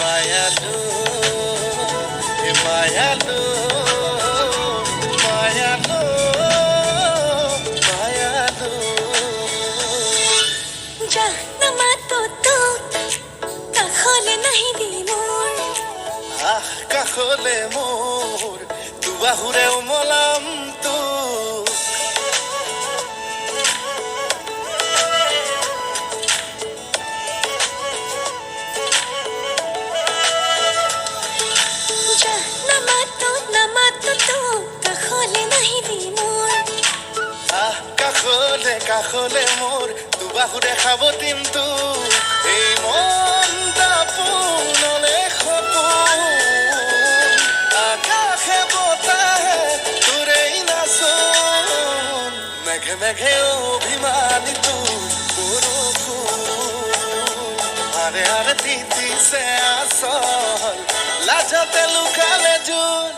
মায়ালু এ মায়ালু মায়ালু মায়ালু জাহ্নমা তো কাষলে নাহিবি মোৰ আহ কাষলে মোৰ দুবাহুৰে উমলাম তোক জাহ্নমা তো কাষলে নাহিবি মোৰ আহ কাষলে কাষলে মোৰ দুবাহুৰে সাৱটিম তোক এই মনটা পোনলে সপোন আকাশে বতাহে তোৰেই নাচোন মেঘে মেঘে অভিমানী তোৰ বৰষুণ আৰে আৰে তিতিছে আচল লাজতে লুকালে জোন